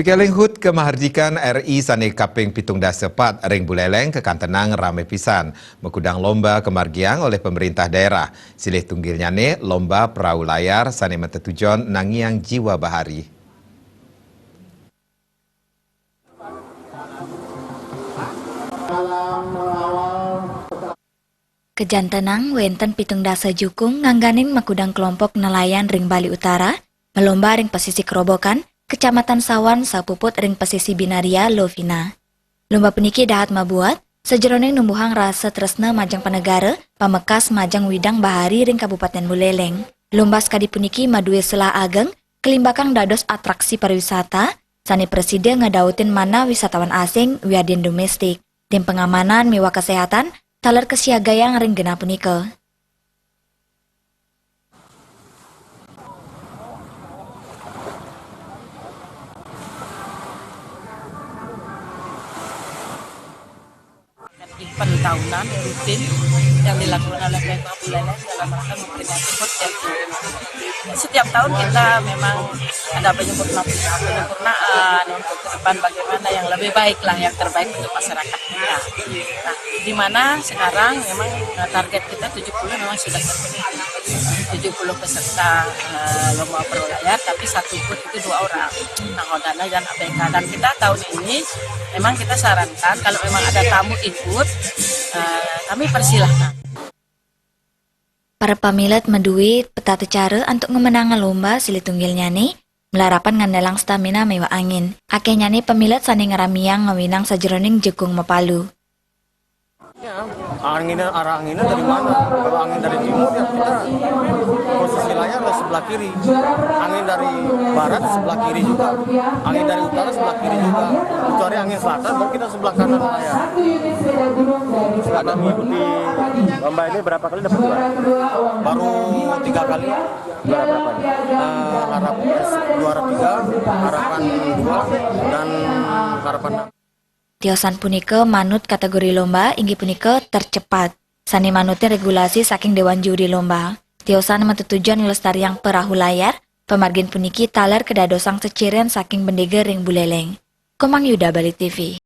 Pikeleng hut kemaharjikan RI sane kaping pitung dasepat ring buleleng ke Kantenang rame pisan. Mekudang lomba kemargiang oleh pemerintah daerah. Silih tunggilnya ne lomba perahu layar sane metetujon nangiang jiwa bahari. Kejantenang wenten pitung dasa jukung ngangganing mekudang kelompok nelayan ring Bali Utara, melomba ring pesisir Kerobokan, Kecamatan Sawan sapuput ring pesisir Binaria Lovina. Lomba peniki dahat mabuat, sejeroning numbuhang rasa tresna majang penegara, pamekas majang widang bahari ring Kabupaten Buleleng. Lomba sekadi puniki madue selah ageng, kelimbakang dados atraksi pariwisata, sani presiden ngedautin mana wisatawan asing wiadin domestik. Tim pengamanan miwa kesehatan, taler kesiagayang ring genap punika. Event tahunan rutin yang dilakukan oleh Pemkab Buleleng dalam rangka memperingati HUT yang setiap tahun kita memang ada penyempurnaan untuk ke depan bagaimana yang lebih baik lah, yang terbaik untuk masyarakat kita. Nah, di mana sekarang memang target kita 70 memang sudah terpenuhi. 70 peserta lomba perahu layar, tapi satu ikut itu 2 orang, nahodana dan ABK. Dan kita tahun ini memang kita sarankan kalau memang ada tamu ikut, kami persilahkan. Para pamilat meduit peta cara untuk memenangkan lomba silih tunggilnya nih, melarapan ngandalang stamina mewah angin. Akhirnya nih pemilat sani ngeramiang ngawinang sajeroning jekung mapalu. Ya, arah anginnya dari mana? Kalau angin dari timur ya kita posisi layar sebelah kiri. Angin dari barat sebelah kiri juga. Angin dari utara sebelah kiri juga. Kecuali angin selatan baru kita sebelah kanan layar. Selama mengikuti lomba ini berapa kali dapat juara? Baru 3 kali. Juara berapa nih? Juara 3, harapan 2 dan harapan 6. Tiosan punika manut kategori lomba inggih punika tercepat. Sani manutnya regulasi saking Dewan Juri Lomba. Tiosan metutujuan lestariang perahu layar, pemargin puniki taler kedadosang ceciren saking bendega ring Buleleng. Komang Yuda Bali TV.